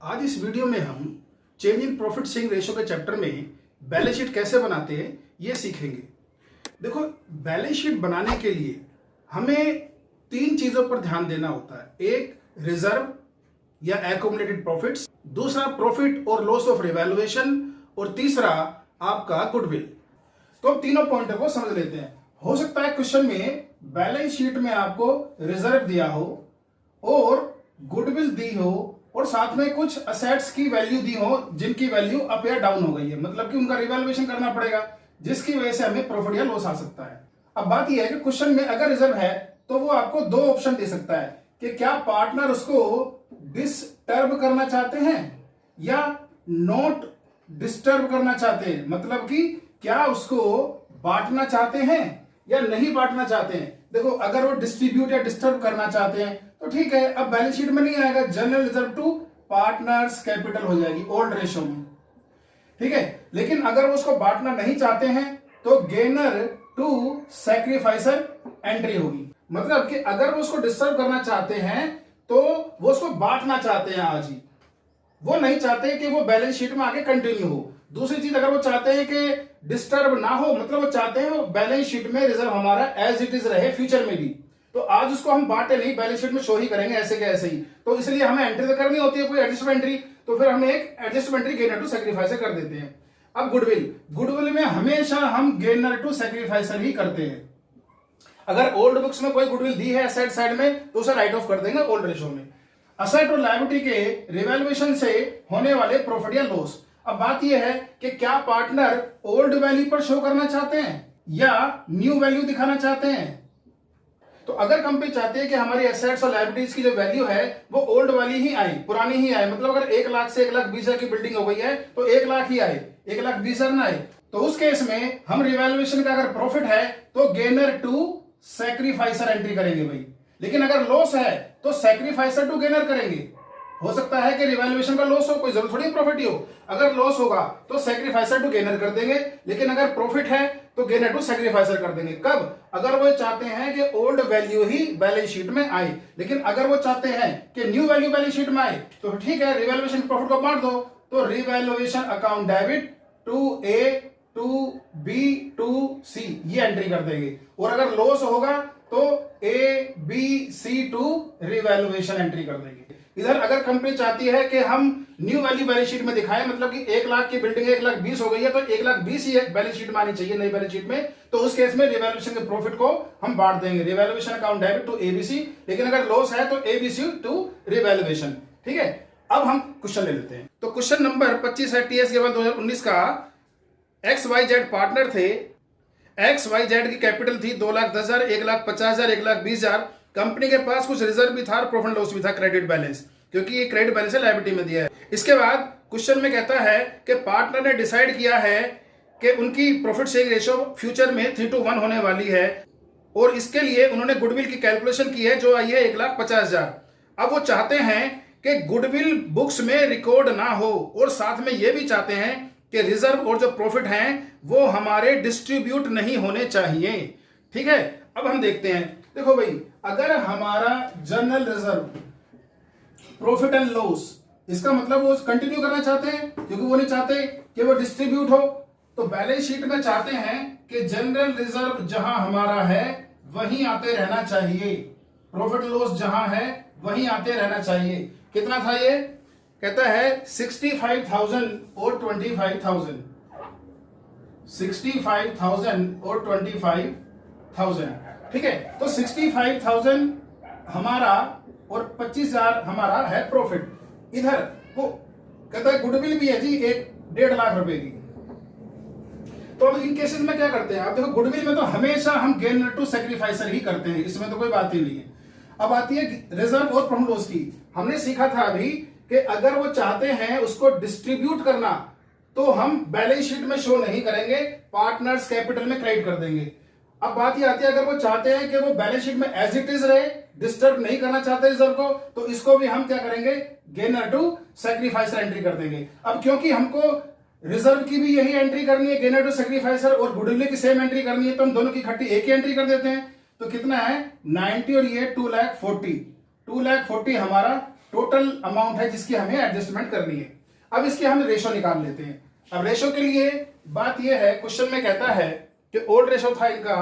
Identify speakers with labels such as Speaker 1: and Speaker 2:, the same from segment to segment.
Speaker 1: आज इस वीडियो में हम change in profit sharing ratio के चैप्टर में बैलेंस शीट कैसे बनाते हैं ये सीखेंगे। देखो, बैलेंस शीट बनाने के लिए हमें तीन चीजों पर ध्यान देना होता है। एक, रिजर्व या एक्यूमुलेटेड प्रॉफिट्स, दूसरा प्रॉफिट और लॉस ऑफ रिवैल्यूएशन, और तीसरा आपका गुडविल। तो अब तीनों पॉइंटों को समझ लेते हैं। हो सकता है क्वेश्चन में बैलेंस शीट में आपको रिजर्व दिया हो और गुडविल दी हो और साथ में कुछ असेट्स की वैल्यू दी हो जिनकी वैल्यू अप या डाउन हो गई है, मतलब कि उनका रिवैल्यूएशन करना पड़ेगा, जिसकी वजह से हमें प्रॉफिट या लॉस आ सकता है। अब बात यह है कि क्वेश्चन में अगर रिजर्व है तो वो आपको दो ऑप्शन दे सकता है कि क्या पार्टनर उसको डिस्टर्ब करना चाहते हैं या नॉट डिस्टर्ब करना चाहते हैं, मतलब कि क्या उसको बांटना चाहते हैं या नहीं बांटना चाहते हैं। देखो, अगर वो डिस्ट्रीब्यूट या डिस्टर्ब करना चाहते हैं तो ठीक है, अब बैलेंस शीट में नहीं आएगा, general reserve to partners capital हो जाएगी ओल्ड रेशियो में, ठीक है। लेकिन अगर वो उसको बांटना नहीं चाहते हैं तो गेनर टू सैक्रिफाइसर एंट्री होगी। मतलब कि अगर वो उसको डिस्टर्ब करना चाहते हैं तो वो उसको बांटना चाहते हैं आज ही, वो नहीं चाहते कि वो बैलेंस शीट में आगे कंटिन्यू हो। दूसरी चीज, अगर वो चाहते हैं कि डिस्टर्ब ना हो, मतलब वो चाहते हैं वो बैलेंस शीट में रिजर्व हमारा एज इट इज रहे फ्यूचर में भी, तो आज उसको हम बांटे नहीं, बैलेंस शीट में शो ही करेंगे ऐसे के ऐसे ही। तो इसलिए हमें एंट्री तो करनी होती है कोई एडजस्टमेंट एंट्री, तो फिर हमें एक एडजस्टमेंट एंट्री गेनर टू सैक्रिफाइसर कर देते हैं। अब गुडविल में हमेशा हम गेनर टू सैक्रिफाइसर ही करते हैं। अगर ओल्ड बुक्स में कोई गुडविल दी है एसेट साइड में तो उसे राइट ऑफ कर देंगे ओल्ड रेशियो में। असेट और लायबिलिटी के रिवैल्यूएशन से होने वाले प्रॉफिट या लॉस। अब बात यह है कि क्या पार्टनर ओल्ड वैल्यू पर शो करना चाहते हैं या न्यू वैल्यू दिखाना चाहते हैं। तो अगर कंपनी चाहती है कि हमारी एसेट्स और लायबिलिटीज की जो वैल्यू है वो ओल्ड वाली ही आए, पुरानी ही आए, मतलब अगर 1 लाख से 1,20,000 की बिल्डिंग हो गई है तो 1 लाख ही आए, 1,20,000 ना आए, तो उस केस में हम रिवैल्यूएशन का अगर प्रॉफिट है तो गेनर टू सैक्रिफाइसर एंट्री करेंगे भाई। लेकिन अगर लॉस है तो सैक्रिफाइसर टू गेनर करेंगे। हो सकता है कि रिवैल्यूएशन का लॉस हो, कोई जरूरत थोड़ी प्रॉफिट ही हो। अगर लॉस होगा तो सैक्रिफाइसर टू गेनर कर देंगे, लेकिन अगर प्रॉफिट है तो गेनर टू सैक्रिफाइसर कर देंगे। कब? अगर वो चाहते हैं कि ओल्ड वैल्यू ही बैलेंस शीट में आए, लेकिन अगर वो चाहते हैं कि न्यू वैल्यू बैलेंस शीट में आए तो ठीक है, रिवैल्यूएशन प्रॉफिट को बांट दो, तो revaluation account debit to A to B to C ये एंट्री कर देंगे। और अगर लॉस होगा तो A B C to revaluation entry कर देंगे। इधर अगर कंपनी चाहती है कि हम न्यू वैल्यू बैलेंस शीट में दिखाएं, मतलब कि 1 लाख की बिल्डिंग 1,20,000 हो गई है तो 1,20,000 ही बैलेंस शीट में आनी चाहिए नई बैलेंस शीट में, तो उस केस में रिवैल्यूएशन के प्रॉफिट को हम बांट देंगे, revaluation account debit to ABC. लेकिन अगर लॉस है तो एबीसी टू रिवैल्यूएशन, ठीक है। अब हम क्वेश्चन ले लेते हैं। तो क्वेश्चन नंबर 25 है टीएस 2019 का। XYZ पार्टनर थे, XYZ की कैपिटल थी 2,10,000, 1,50,000, 1,20,000। कंपनी के पास कुछ रिजर्व भी था और प्रॉफिट लॉस भी था, क्रेडिट बैलेंस, क्योंकि ये क्रेडिट बैलेंस है, लायबिलिटी में दिया है। इसके बाद क्वेश्चन में कहता है कि पार्टनर ने डिसाइड किया है कि उनकी प्रॉफिट शेयरिंग रेशियो फ्यूचर में 3:1 होने वाली है और इसके लिए उन्होंने गुडविल की कैलकुलेशन की है जो आई है 1,50,000। अब वो चाहते हैं कि गुडविल बुक्स में रिकॉर्ड ना हो और साथ में ये भी चाहते हैं कि रिजर्व और जो प्रॉफिट हैं वो हमारे डिस्ट्रीब्यूट नहीं होने चाहिए, ठीक है। अब हम देखते हैं। देखो भाई, अगर हमारा general reserve profit and loss, इसका मतलब वो कंटिन्यू करना चाहते हैं क्योंकि वो नहीं चाहते कि वो डिस्ट्रीब्यूट हो, तो बैलेंस शीट में चाहते हैं कि जनरल रिजर्व जहां हमारा है वहीं आते रहना चाहिए, प्रॉफिट लॉस जहां है वहीं आते रहना चाहिए। कितना था ये? कहता है 65,000 और 25,000, 65,000 और 25,000, ठीक है। तो 65,000 हमारा और 25,000 हमारा है प्रॉफिट। इधर वो कहता है गुडविल भी है जी 1.5 लाख रुपए की। तो अब इन केसेस में क्या करते हैं आप देखो, गुडविल में तो हमेशा हम गेनर टू सैक्रिफाइसर ही करते हैं, इसमें तो कोई बात ही नहीं है। अब आती है रिजर्व और प्रॉफिट लॉस की। हमने सीखा था अभी कि अगर वो चाहते हैं उसको डिस्ट्रीब्यूट करना तो हम बैलेंस शीट में शो नहीं करेंगे, पार्टनर्स कैपिटल में क्रेडिट कर देंगे। अब बात ये आती है, अगर वो चाहते हैं कि वो बैलेंस शीट में एज इट इज रहे, डिस्टर्ब नहीं करना चाहते रिजर्व को, तो इसको भी हम क्या करेंगे, गेनर टू सैक्रिफाइसर एंट्री कर देंगे। अब क्योंकि हमको रिजर्व की भी यही एंट्री करनी है, गेनर टू सैक्रिफाइसर, और गुडविल की सेम एंट्री करनी है, तो हम दोनों की इकट्ठी एक ही एंट्री कर देते हैं। तो कितना है 90 और ये 2,40,000 हमारा टोटल अमाउंट है जिसकी हमें एडजस्टमेंट करनी है। अब इसकी हम रेशो निकाल लेते हैं। अब रेशो के लिए बात यह है, क्वेश्चन में कहता है कि ओल्ड रेशो था इनका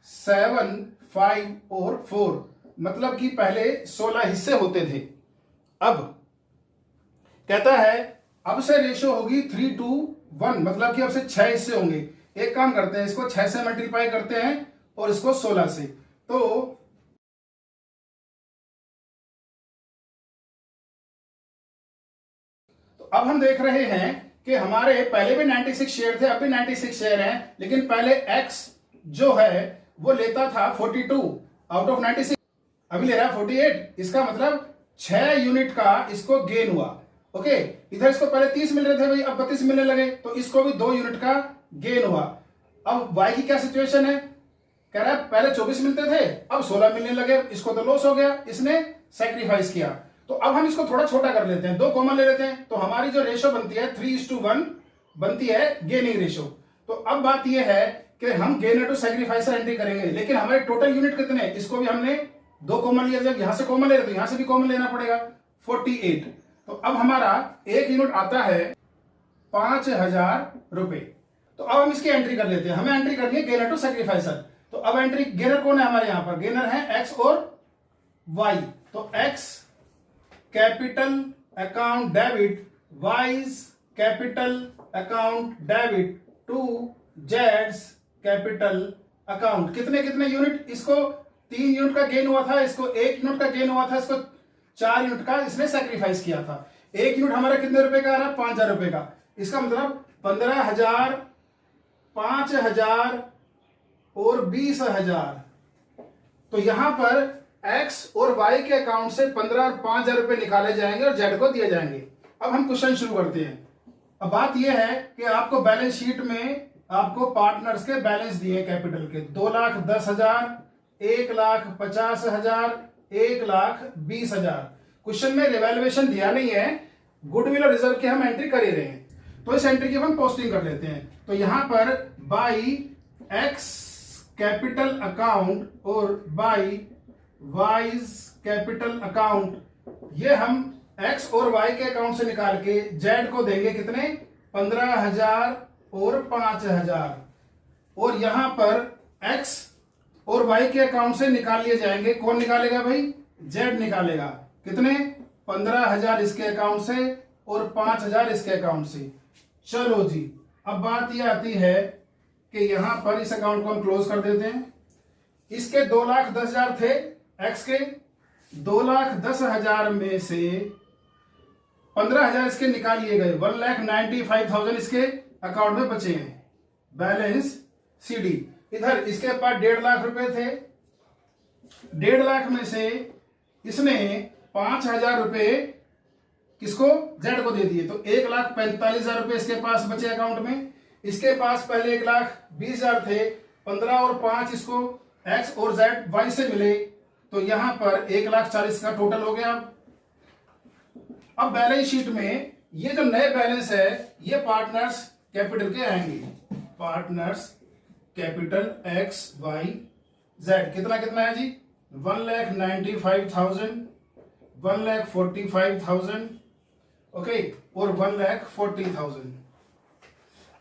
Speaker 1: 7, 5 और 4, मतलब कि पहले 16 हिस्से होते थे। अब कहता है अब से रेशो होगी 3:1, मतलब कि अब से 6 हिस्से होंगे। एक काम करते हैं, इसको 6 से मल्टीप्लाई करते हैं और इसको 16 से। तो अब हम देख रहे हैं कि हमारे पहले भी 96 शेयर थे, अब भी 96 शेयर हैं, लेकिन पहले x जो है वो लेता था 42 आउट ऑफ 96, अभी ले रहा है 48। इसका मतलब 6 यूनिट का इसको गेन हुआ। ओके, इधर इसको पहले 30 मिल रहे थे भाई, अब 32 मिलने लगे, तो इसको भी 2 यूनिट का गेन हुआ। अब y की क्या सिचुएशन है, कह रहा है पहले 24 मिलते थे, अब 16 मिलने लगे, इसको तो लॉस हो गया, इसने सैक्रिफाइस किया। तो अब हम इसको थोड़ा छोटा कर लेते हैं, 2 कॉमन ले लेते हैं, तो हमारी जो रेशो बनती है 3:1 बनती है गेनिंग रेशो। तो अब बात यह है कि हम गेनर टू सैक्रिफाइसर एंट्री करेंगे, लेकिन हमारे टोटल यूनिट कितने, इसको भी हमने 2 कॉमन लिया, जब यहां से कॉमन ले रहे तो यहां से भी कॉमन लेना पड़ेगा, 48। तो अब हमारा एक यूनिट आता है 5000 रुपए। तो अब हम इसकी एंट्री कर लेते हैं, हमें एंट्री करनी है गेनर टू सैक्रिफाइसर। तो अब एंट्री, गेनर कौन है हमारे यहां पर, गेनर है एक्स और वाई। तो X capital account debit, Y's capital account debit to जेड्स कैपिटल अकाउंट। कितने कितने यूनिट, इसको 3 यूनिट का गेन हुआ था, इसको 1 यूनिट का गेन हुआ था, इसको 4 यूनिट का इसने सैक्रिफाइस किया था। 1 यूनिट हमारा कितने रुपए का आ रहा है, 5000 रुपए का। इसका मतलब 15,000, 5,000 और 20,000। तो यहां पर x और y के अकाउंट से 15 और 5,000 रुपए निकाले जाएंगे और z को दिए जाएंगे। अब हम क्वेश्चन शुरू करते हैं। अब बात यह है कि आपको बैलेंस शीट में आपको पार्टनर्स के बैलेंस दिए कैपिटल के 2,10,000, 1,50,000, 1,20,000। क्वेश्चन में रिवैल्यूएशन दिया नहीं है, गुडविल और रिजर्व की हम एंट्री कर ही रहे हैं, तो इस एंट्री की हम पोस्टिंग कर लेते हैं। तो यहां पर बाई एक्स कैपिटल अकाउंट और बाई वाइज कैपिटल अकाउंट, ये हम x और y के अकाउंट से निकाल के z को देंगे कितने, 15,000 और 5,000। और यहां पर x और y के अकाउंट से निकाल लिए जाएंगे, कौन निकालेगा भाई, z निकालेगा। कितने, 15,000 इसके अकाउंट से और 5,000 इसके अकाउंट से। चलो जी, अब बात यह आती है कि यहां पर इस अकाउंट को हम क्लोज कर देते हैं। इसके 2,10,000 थे, एक्स के 2,10,000 में से 15,000 इसके निकाल लिए गए, 1,95,000 इसके अकाउंट में बचे हैं, बैलेंस सीडी। इधर इसके पास 1.5 लाख रुपए थे, 1.5 लाख में से इसने 5,000 रुपए किसको, जेड को दे दिए, तो 1,45,000 रुपए इसके पास बचे अकाउंट में। इसके पास पहले 1,20,000 थे, 15 और 5 इसको एक्स और जेड वाई से मिले, तो यहां पर 1,40,000 का टोटल हो गया। अब बैलेंस शीट में ये जो नए बैलेंस है ये पार्टनर्स कैपिटल के आएंगे, partners capital X Y Z. कितना कितना है जी, 1,95,000, 1,45,000, ओके, और 1,40,000।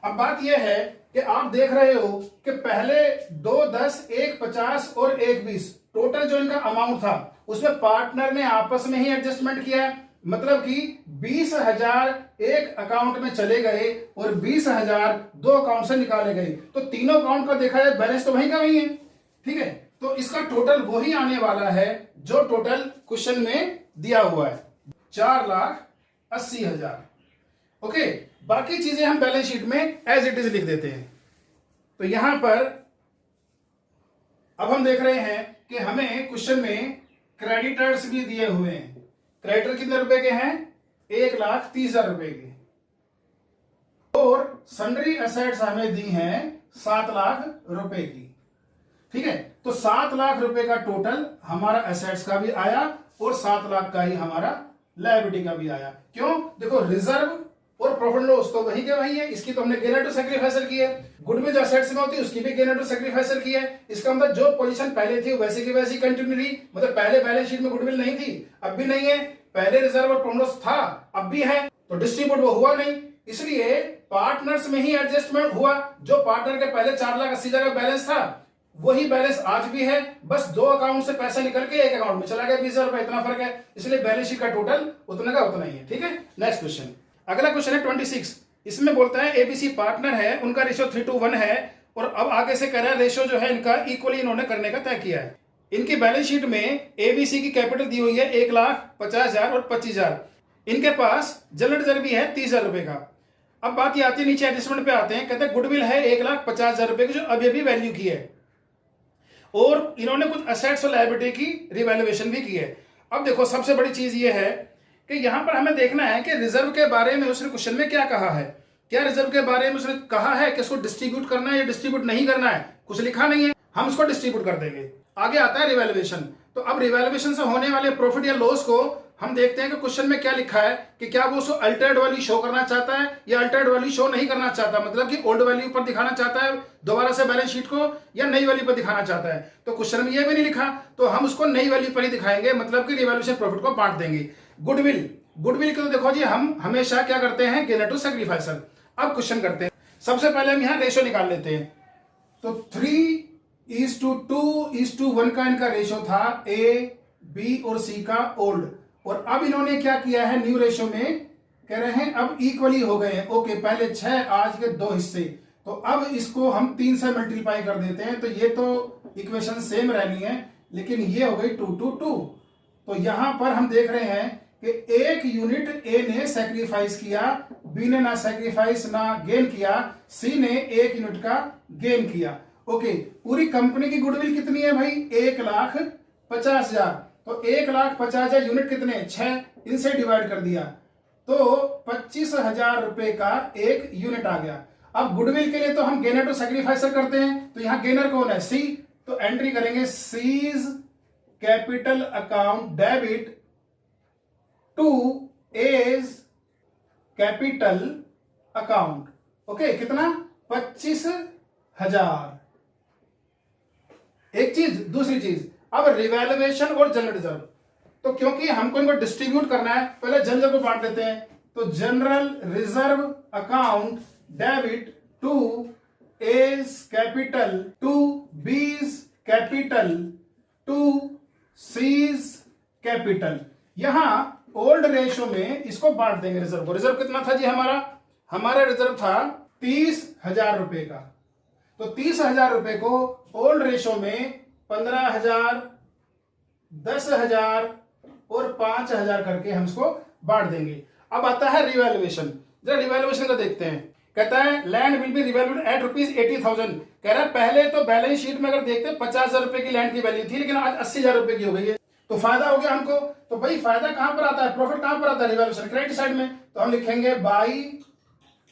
Speaker 1: अब बात यह है कि आप देख रहे हो कि पहले 2, 10, 1, 50 और 1, 20 टोटल जो इनका अमाउंट था उसमें पार्टनर ने आपस में ही एडजस्टमेंट किया है, मतलब कि 20,000 एक अकाउंट में चले गए और 20,000 2 अकाउंट से निकाले गए, तो तीनों अकाउंट का देखा जाए बैलेंस तो वहीं का वहीं है, ठीक है। तो इसका टोटल वही आने वाला है जो टोटल क्वेश्चन में दिया हुआ है, 4,80,000। ओके, बाकी चीजें हम बैलेंस शीट में एज इट इज लिख देते हैं। तो यहां पर अब हम देख रहे हैं कि हमें क्वेश्चन में क्रेडिटर्स भी दिए हुए हैं। क्रेडिटर कितने रुपए के हैं, 1,30,000 रुपए के, और सन्ड्री एसेट्स हमें दी हैं 7 लाख रुपए की, ठीक है। तो 7 लाख रुपए का टोटल हमारा एसेट्स का भी आया और 7 लाख का ही हमारा लायबिलिटी का भी आया। क्यों, देखो रिजर्व और प्रॉफिट लॉस तो वही के वही है, इसकी तो हमने गेनर टू सैक्रिफाइसर की है। गुडविल जो असेट्स में होती है उसकी भी गेनर टू सैक्रिफाइसर की है। इसका मतलब जो पोजीशन पहले थी वैसे की वैसी कंटिन्यू रही, मतलब पहले बैलेंस शीट में गुडविल नहीं थी, अब भी नहीं है, पहले रिजर्व और प्रॉफिट लॉस था, अब भी है, तो डिस्ट्रीब्यूट वो हुआ नहीं, इसलिए पार्टनर्स में ही एडजस्टमेंट हुआ। जो पार्टनर के पहले 4,80,000 का बैलेंस था वही बैलेंस आज भी है, बस 2 अकाउंट से पैसा निकल के एक अकाउंट में चला गया, 20,000 रुपए, इतना फर्क है, इसलिए बैलेंस शीट का टोटल उतना का उतना ही है। ठीक है, नेक्स्ट क्वेश्चन। अगला क्वेश्चन है 26। इसमें बोलता है एबीसी पार्टनर है, उनका रेशियो 3:1 है, और अब आगे से कह रहा है रेशियो जो है इनका इक्वली इन्होंने करने का तय किया है। इनकी बैलेंस शीट में एबीसी की कैपिटल दी हुई है 1,50,000 और 25,000। इनके पास जनरल रिजर्व भी है 30,000 रुपए का। अब बात ये आती है, नीचे एडजस्टमेंट पे आते हैं, कहते हैं गुडविल है 1,50,000 रुपए की जो अभी अभी वैल्यू की है, और इन्होंने कुछ असेट्स और लायबिलिटी की रिवैल्यूएशन भी की है। अब देखो सबसे बड़ी चीज ये है कि यहां पर हमें देखना है कि रिजर्व के बारे में उसने क्वेश्चन में क्या कहा है। क्या रिजर्व के बारे में उसने कहा है कि इसको डिस्ट्रीब्यूट करना है या डिस्ट्रीब्यूट नहीं करना है, कुछ लिखा नहीं है, हम इसको डिस्ट्रीब्यूट कर देंगे। आगे आता है रिवैल्यूएशन। तो अब रिवैल्यूएशन से होने वाले प्रॉफिट या लॉस को हम देखते हैं कि क्वेश्चन में क्या लिखा है, कि क्या वो उसको अल्टर्ड वैल्यू शो करना चाहता है या अल्टर्ड वैल्यू शो नहीं करना चाहता, मतलब कि ओल्ड वैल्यू पर दिखाना चाहता है दोबारा से बैलेंस शीट को, या नई वैल्यू पर दिखाना चाहता है। तो क्वेश्चन में ये भी नहीं लिखा, तो हम उसको नई वैल्यू पर ही दिखाएंगे, मतलब कि रिवैल्यूएशन प्रॉफिट को बांट देंगे। गुडविल, गुडविल के तो देखो जी हम हमेशा क्या करते हैं, गेनर टू सैक्रिफाइसर। अब क्वेश्चन करते हैं, सबसे पहले हम यहाँ रेशियो निकाल लेते हैं। तो 3:2:1 का इनका रेशियो था, ए बी और सी का ओल्ड, और अब इन्होंने क्या किया है, न्यू रेशियो में कह रहे हैं अब इक्वली हो गए हैं। ओके, पहले 6, आज के 2 हिस्से, तो अब इसको हम 3 से मल्टीप्लाई कर देते हैं, तो ये तो इक्वेशन सेम रहनी है, लेकिन ये हो गई 2:2। तो यहां पर हम देख रहे हैं कि 1 यूनिट ए ने सैक्रिफाइस किया, बी ने ना सैक्रिफाइस ना गेन किया, सी ने 1 यूनिट का गेन किया। ओके, पूरी कंपनी की गुडविल कितनी है भाई, 1,50,000। तो 1,50,000 यूनिट कितने, 6, इनसे डिवाइड कर दिया तो 25,000 रुपए का एक यूनिट आ गया। अब गुडविल के लिए तो हम गेनर टू सैक्रिफाइसर करते हैं, तो यहां गेनर कौन है, सी, तो एंट्री करेंगे C's capital account debit to A's capital account. Okay, कितना, 25,000। एक चीज, दूसरी चीज, अब रिवैल्यूएशन और जनरल रिजर्व, तो क्योंकि हमको इनको डिस्ट्रीब्यूट करना है, पहले जनरल रिजर्व को बांट लेते हैं। तो general reserve account debit to A's capital to B's capital to C's capital. यहां ओल्ड रेशियो में इसको बांट देंगे रिजर्व को। रिजर्व कितना था जी हमारा रिजर्व था 30,000 रुपए का, तो 30,000 रुपए को ओल्ड रेशियो में 15,000, 10,000 और 5,000 करके हम इसको बांट देंगे। अब आता है रिवैल्यूएशन। जरा रिवैल्यूएशन का देखते हैं। कहता है land will be revalued at ₹80,000। कह रहा है पहले तो बैलेंस शीट में अगर देखते 50,000 रुपए की लैंड की वैल्यू थी, लेकिन आज 80,000 रुपए की हो गई है, तो फायदा हो गया हमको। तो भाई फायदा कहां पर आता है, प्रॉफिट कहां पर आता है, रिवैल्यूएशन क्रेडिट साइड में। तो हम लिखेंगे बाई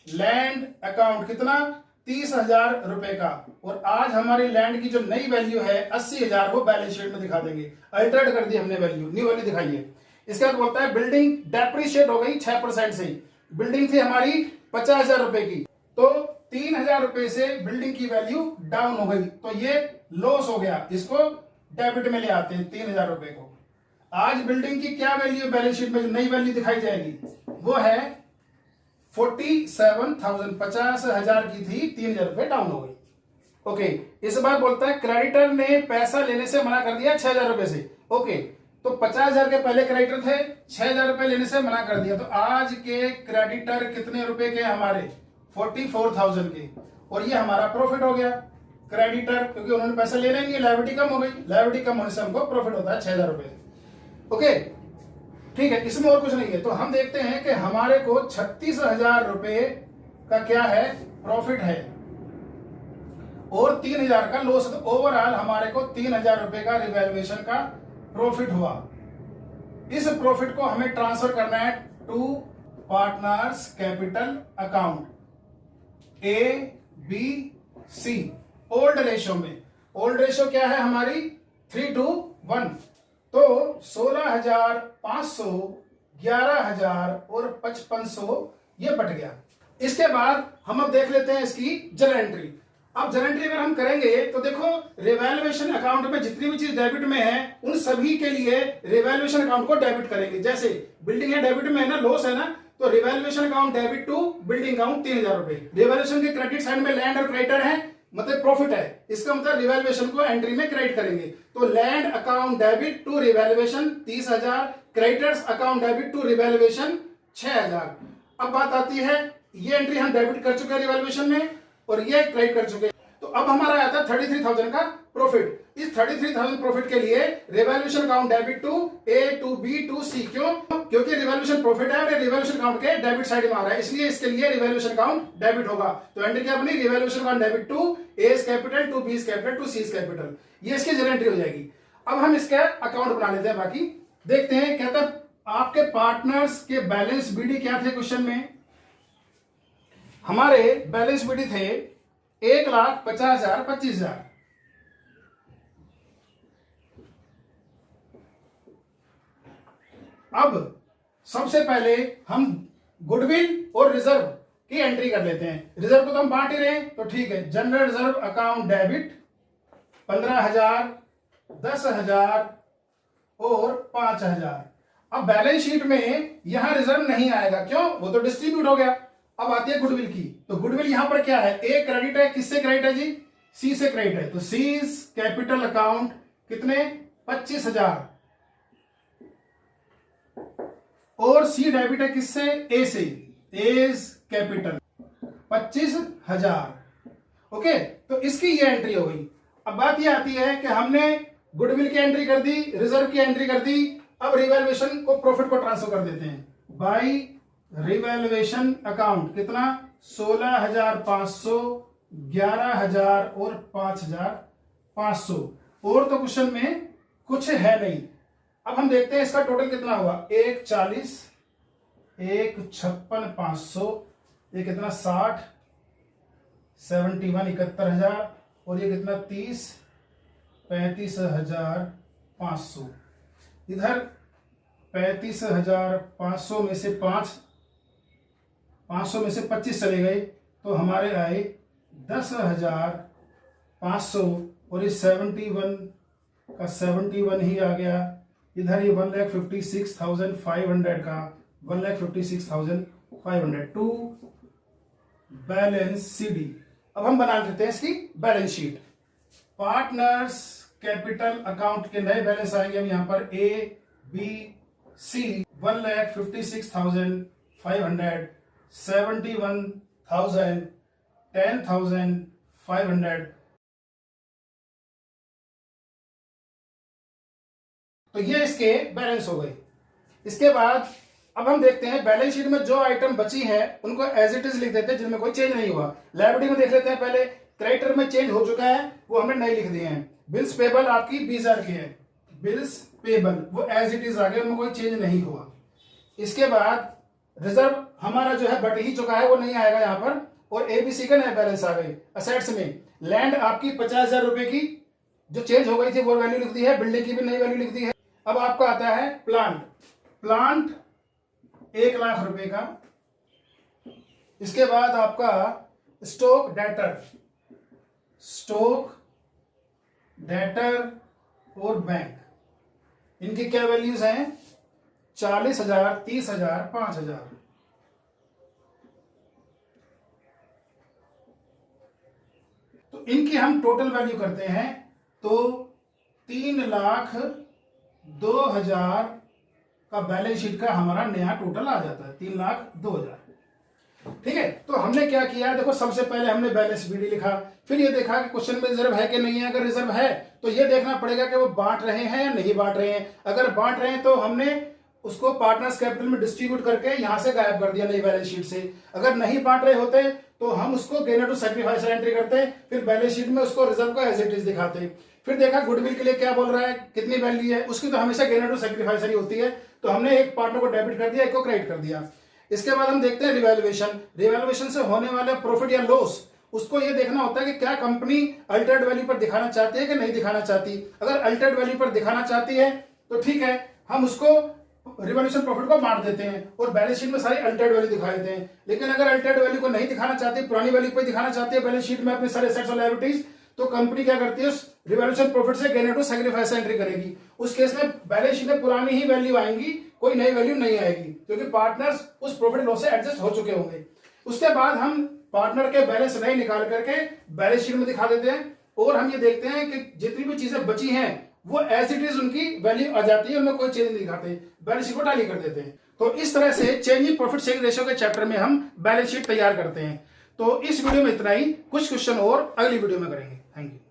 Speaker 1: लैंड अकाउंट कितना, 30,000 रुपए का, और आज हमारी लैंड की जो नई वैल्यू है 80,000, वो बैलेंस शीट में दिखा देंगे। अल्टर्ड कर दी हमने वैल्यू, न्यू वैल्यू दिखाइए। इसके बाद बोलता है बिल्डिंग डेप्रिशिएट हो गई 6% से। बिल्डिंग थी हमारी 50,000 रुपए की, तो 3,000 रुपए से बिल्डिंग की वैल्यू डाउन हो गई, तो ये लॉस हो गया। इसको डेबिट में ले आते हैं 3,000 रुपए को। आज बिल्डिंग की क्या वैल्यू बैलेंस शीट में जो नई वैल्यू दिखाई जाएगी वो है 47,000। 50,000 की थी, 3,000 रुपए डाउन हो गई। ओके, इस बार बोलता है क्रेडिटर ने पैसा लेने से मना कर दिया 6,000 रुपए से। ओके, तो 50,000 के पहले क्रेडिटर थे, 6,000 रुपए लेने से मना कर दिया, तो आज के क्रेडिटर कितने रुपए के हमारे, 44,000 के, और ये हमारा प्रॉफिट हो गया। क्रेडिटर क्योंकि उन्होंने पैसा लेना ही नहीं, लायबिलिटी कम हो गई, लायबिलिटी कम होने से हमको प्रॉफिट होता है 6,000 रुपए। ओके, ठीक है, इसमें और कुछ नहीं है। तो हम देखते हैं कि हमारे को 36,000 रुपए का क्या है, प्रॉफिट है, और 3,000 का लॉस। तो ओवरऑल हमारे को 3,000 रुपए का रिवैल्यूएशन का प्रॉफिट हुआ। इस प्रॉफिट को हमें ट्रांसफर करना है to partners capital account A B C old ratio में। ओल्ड रेशियो क्या है हमारी, 3:1। तो 16,500, 11,000 और 5,500 ये बट गया। इसके बाद हम अब देख लेते हैं इसकी जर्नल एंट्री। अब जर्नल एंट्री अगर हम करेंगे तो देखो रिवैल्यूएशन अकाउंट में जितनी भी चीज डेबिट में है उन सभी के लिए रिवैल्यूएशन अकाउंट को डेबिट करेंगे। जैसे बिल्डिंग है डेबिट में है ना, लॉस है ना, तो revaluation account debit to building account 3000 रुपए। रिवैल्यूएशन के क्रेडिट साइड में लैंड और क्रेडिटर है, मतलब प्रॉफिट है, इसका मतलब रिवैल्यूएशन को एंट्री में क्रेडिट करेंगे। तो land account debit to revaluation 30,000, creditors account debit to revaluation 6,000। अब बात आती है, ये एंट्री हम डेबिट कर चुके हैं रिवैल्यूएशन में और ये क्रेडिट कर चुके हैं, तो अब हमारा आता है 33,000 का प्रॉफिट। इस 33,000 प्रॉफिट के लिए revaluation account debit to A to B to C. क्यों? क्योंकि रिवैल्यूएशन प्रॉफिट है और रिवैल्यूएशन अकाउंट के डेबिट साइड में आ रहा है, इसलिए इसके लिए रिवैल्यूएशन अकाउंट डेबिट होगा। तो एंट्री क्या बनी? Revaluation account debit to A's capital to B's capital to C's capital. ये इसकी जर्नल एंट्री हो जाएगी। अब हम इसका अकाउंट बना लेते हैं, बाकी देखते हैं। कहता है आपके पार्टनर्स के बैलेंस बीडी क्या थे क्वेश्चन में? हमारे बैलेंस बीडी थे 1,50,000 25,000। अब सबसे पहले हम गुडविल और रिजर्व की एंट्री कर लेते हैं। रिजर्व को तो हम बांट ही रहे हैं, तो ठीक है। जनरल रिजर्व अकाउंट डेबिट 15,000, 10,000 और 5,000। अब बैलेंस शीट में यहां रिजर्व नहीं आएगा, क्यों? वो तो डिस्ट्रीब्यूट हो गया। अब आती है गुडविल की, तो गुडविल यहां पर क्या है? ए क्रेडिट है, किससे क्रेडिट है जी? सी से क्रेडिट है, तो सीज कैपिटल अकाउंट कितने? 25,000। और सी डेबिट है किससे? ए से, एज कैपिटल 25,000। ओके, तो इसकी ये एंट्री हो गई। अब बात ये आती है कि हमने गुडविल की एंट्री कर दी, रिजर्व की एंट्री कर दी, अब रिवैल्यूएशन को प्रॉफिट को ट्रांसफर कर देते हैं बाय रिवैल्यूएशन अकाउंट। कितना? 16,500, 11,000 और 5,500। और तो क्वेश्चन में कुछ है नहीं। अब हम देखते हैं इसका टोटल कितना हुआ। 1,40, 1,56,500, ये कितना? 60, 71, 71,000 और ये कितना? 30, 35,500। इधर 35,500 में से 500 में से 25 चले गए, तो हमारे आए 10,500 और ये 71 का 71 ही आ गया। इधर ये 1,56,500 का 1,56,500 टू बैलेंस सीडी। अब हम बना लेते हैं इसकी balance sheet. Partners capital account के नए बैलेंस आएंगे हम यहाँ पर ए बी सी। 1,56,500, 71,000, 10,500। तो ये इसके बैलेंस हो गए। इसके बाद अब हम देखते हैं बैलेंस शीट में जो आइटम बची है उनको एज इट इज लिख देते हैं, जिनमें कोई चेंज नहीं हुआ। लायबिलिटी में देख लेते हैं पहले। क्रेडिटर में चेंज हो चुका है, वो हमने नहीं लिख दिए हैं। बिल्स पेबल आपकी 20,000 की है, बिल्स पेबल वो एज इट इज आ गए, उनमें कोई चेंज नहीं हुआ। इसके बाद रिजर्व हमारा जो है बट ही चुका है, वो नहीं आएगा यहाँ पर। और एबीसी का नया बैलेंस आ गए। असेट्स में लैंड आपकी 50,000 रुपए की जो चेंज हो गई थी वो वैल्यू लिख दी है, बिल्डिंग की भी नई वैल्यू लिख दी है। अब आपका आता है प्लांट। प्लांट 1,00,000 रुपए का। इसके बाद आपका स्टॉक डेटर, स्टॉक डेटर और बैंक, इनकी क्या वैल्यूज हैं? 40,000, 30,000, 5,000। तो इनकी हम टोटल वैल्यू करते हैं, तो 3,02,000 का बैलेंस शीट का हमारा नया टोटल आ जाता है। 3,02,000। ठीक है, तो हमने क्या किया? देखो, सबसे पहले हमने बैलेंस बीडी लिखा, फिर ये देखा कि क्वेश्चन में रिजर्व है कि नहीं है। अगर रिजर्व है तो ये देखना पड़ेगा कि वो बांट रहे हैं या नहीं बांट रहे हैं। अगर बांट रहे हैं तो हमने उसको पार्टनर्स कैपिटल में डिस्ट्रीब्यूट करके यहां से गायब कर दिया नई बैलेंस शीट से। अगर नहीं बांट रहे होते तो हम उसको गेनर टू सैक्रिफाइसर एंट्री करते, फिर बैलेंस शीट में उसको रिजर्व का एज इट इज दिखाते। फिर देखा गुडविल के लिए क्या बोल रहा है, कितनी वैल्यू है उसकी, तो हमेशा गेनर टू सैक्रिफाइसर ही होती है। तो हमने एक पार्टनर को डेबिट कर दिया, एक को क्रेडिट कर दिया। इसके बाद हम देखते हैं रिवैल्यूएशन। रिवैल्यूएशन से होने वाले प्रॉफिट या लॉस, उसको ये देखना होता है कि क्या कंपनी अल्टर्ड वैल्यू पर दिखाना चाहती है कि नहीं दिखाना चाहती। अगर अल्टर्ड वैल्यू पर दिखाना चाहती है तो ठीक है, हम उसको रिवॉल्यूशन प्रॉफिट को बांट देते हैं और बैलेंस शीट में सारी अल्टर्ड वैल्यू दिखा देते हैं। लेकिन अगर अल्टर्ड वैल्यू को नहीं दिखाना चाहते, पुरानी वैल्यू को दिखाना चाहते हैं बैलेंस शीट में अपने सारे एसेट्स और लायबिलिटीज, तो कंपनी क्या करती है, उस रिवॉल्यूशन प्रॉफिट से गेन टू सैक्रिफाइस एंट्री करेगी। उस केस में बैलेंस शीट में पुरानी ही वैल्यू आएंगी, कोई नई वैल्यू नहीं आएगी, क्योंकि पार्टनर्स उस प्रॉफिट लॉस से एडजस्ट हो चुके होंगे। उसके बाद हम पार्टनर के बैलेंस नए निकाल करके बैलेंस शीट में दिखा देते हैं और हम ये देखते हैं कि जितनी भी चीजें बची हैं वो एज इट इज उनकी वैल्यू आ जाती है, उनमें कोई चेंज नहीं दिखाते, बैलेंस शीट को टैली कर देते हैं। तो इस तरह से change in profit sharing ratio के चैप्टर में हम बैलेंस शीट तैयार करते हैं। तो इस वीडियो में इतना ही, कुछ क्वेश्चन और अगली वीडियो में करेंगे। Thank you.